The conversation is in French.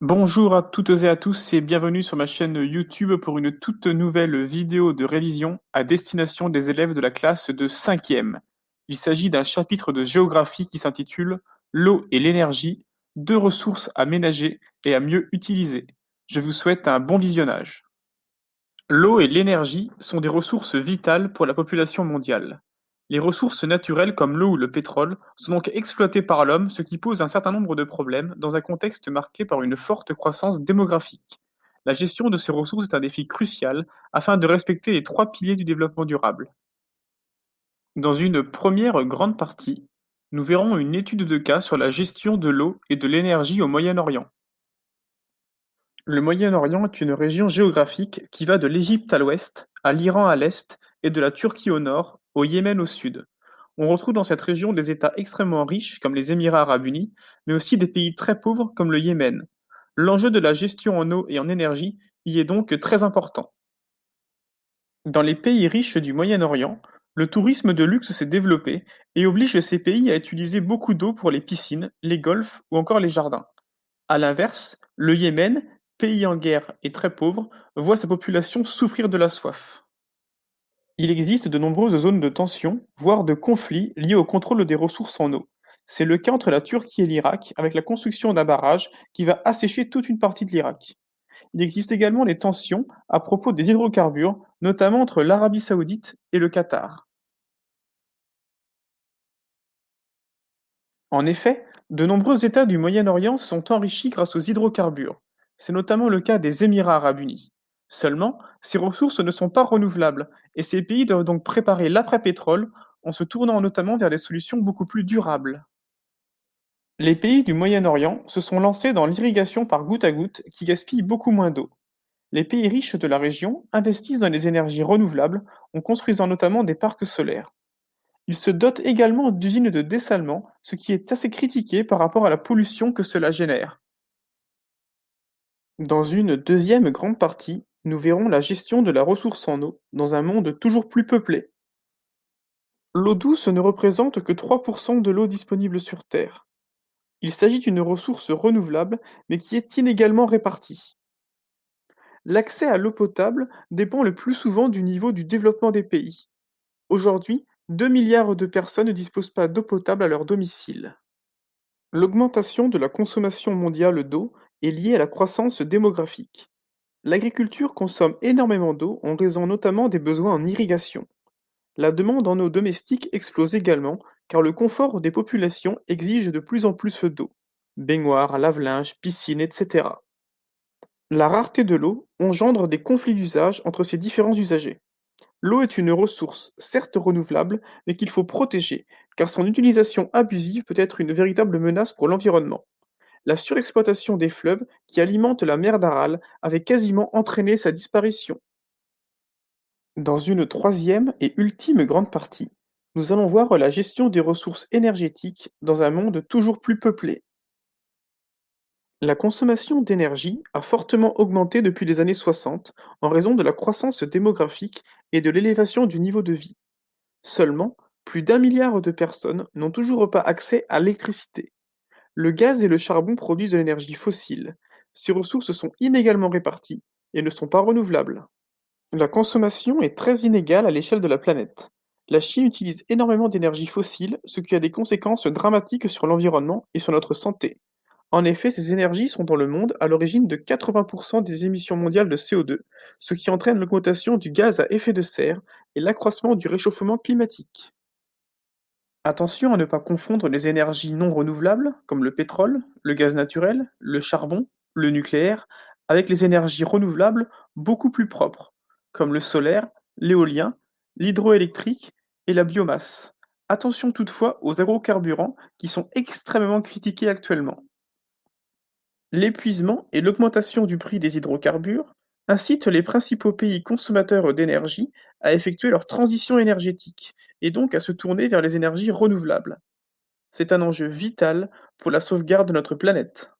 Bonjour à toutes et à tous et bienvenue sur ma chaîne YouTube pour une toute nouvelle vidéo de révision à destination des élèves de la classe de 5e. Il s'agit d'un chapitre de géographie qui s'intitule L'eau et l'énergie, deux ressources à ménager et à mieux utiliser. Je vous souhaite un bon visionnage. L'eau et l'énergie sont des ressources vitales pour la population mondiale. Les ressources naturelles comme l'eau ou le pétrole sont donc exploitées par l'homme, ce qui pose un certain nombre de problèmes dans un contexte marqué par une forte croissance démographique. La gestion de ces ressources est un défi crucial afin de respecter les trois piliers du développement durable. Dans une première grande partie, nous verrons une étude de cas sur la gestion de l'eau et de l'énergie au Moyen-Orient. Le Moyen-Orient est une région géographique qui va de l'Égypte à l'ouest, à l'Iran à l'est et de la Turquie au nord, au Yémen au sud. On retrouve dans cette région des États extrêmement riches comme les Émirats arabes unis, mais aussi des pays très pauvres comme le Yémen. L'enjeu de la gestion en eau et en énergie y est donc très important. Dans les pays riches du Moyen-Orient, le tourisme de luxe s'est développé et oblige ces pays à utiliser beaucoup d'eau pour les piscines, les golfs ou encore les jardins. À l'inverse, le Yémen, pays en guerre et très pauvre, voit sa population souffrir de la soif. Il existe de nombreuses zones de tension, voire de conflits liés au contrôle des ressources en eau. C'est le cas entre la Turquie et l'Irak, avec la construction d'un barrage qui va assécher toute une partie de l'Irak. Il existe également des tensions à propos des hydrocarbures, notamment entre l'Arabie saoudite et le Qatar. En effet, de nombreux États du Moyen-Orient se sont enrichis grâce aux hydrocarbures. C'est notamment le cas des Émirats arabes unis. Seulement, ces ressources ne sont pas renouvelables, et ces pays doivent donc préparer l'après-pétrole en se tournant notamment vers des solutions beaucoup plus durables. Les pays du Moyen-Orient se sont lancés dans l'irrigation par goutte à goutte qui gaspille beaucoup moins d'eau. Les pays riches de la région investissent dans les énergies renouvelables en construisant notamment des parcs solaires. Ils se dotent également d'usines de dessalement, ce qui est assez critiqué par rapport à la pollution que cela génère. Dans une deuxième grande partie, nous verrons la gestion de la ressource en eau dans un monde toujours plus peuplé. L'eau douce ne représente que 3% de l'eau disponible sur Terre. Il s'agit d'une ressource renouvelable, mais qui est inégalement répartie. L'accès à l'eau potable dépend le plus souvent du niveau du développement des pays. Aujourd'hui, 2 milliards de personnes ne disposent pas d'eau potable à leur domicile. L'augmentation de la consommation mondiale d'eau est liée à la croissance démographique. L'agriculture consomme énormément d'eau en raison notamment des besoins en irrigation. La demande en eau domestique explose également car le confort des populations exige de plus en plus d'eau. Baignoires, lave-linge, piscines, etc. La rareté de l'eau engendre des conflits d'usage entre ces différents usagers. L'eau est une ressource, certes renouvelable, mais qu'il faut protéger, car son utilisation abusive peut être une véritable menace pour l'environnement. La surexploitation des fleuves qui alimentent la mer d'Aral avait quasiment entraîné sa disparition. Dans une troisième et ultime grande partie, nous allons voir la gestion des ressources énergétiques dans un monde toujours plus peuplé. La consommation d'énergie a fortement augmenté depuis les années 60 en raison de la croissance démographique et de l'élévation du niveau de vie. Seulement, plus d'un milliard de personnes n'ont toujours pas accès à l'électricité. Le gaz et le charbon produisent de l'énergie fossile. Ces ressources sont inégalement réparties et ne sont pas renouvelables. La consommation est très inégale à l'échelle de la planète. La Chine utilise énormément d'énergie fossile, ce qui a des conséquences dramatiques sur l'environnement et sur notre santé. En effet, ces énergies sont dans le monde à l'origine de 80% des émissions mondiales de CO2, ce qui entraîne l'augmentation du gaz à effet de serre et l'accroissement du réchauffement climatique. Attention à ne pas confondre les énergies non renouvelables, comme le pétrole, le gaz naturel, le charbon, le nucléaire, avec les énergies renouvelables beaucoup plus propres, comme le solaire, l'éolien, l'hydroélectrique et la biomasse. Attention toutefois aux agrocarburants qui sont extrêmement critiqués actuellement. L'épuisement et l'augmentation du prix des hydrocarbures incitent les principaux pays consommateurs d'énergie à effectuer leur transition énergétique et donc à se tourner vers les énergies renouvelables. C'est un enjeu vital pour la sauvegarde de notre planète.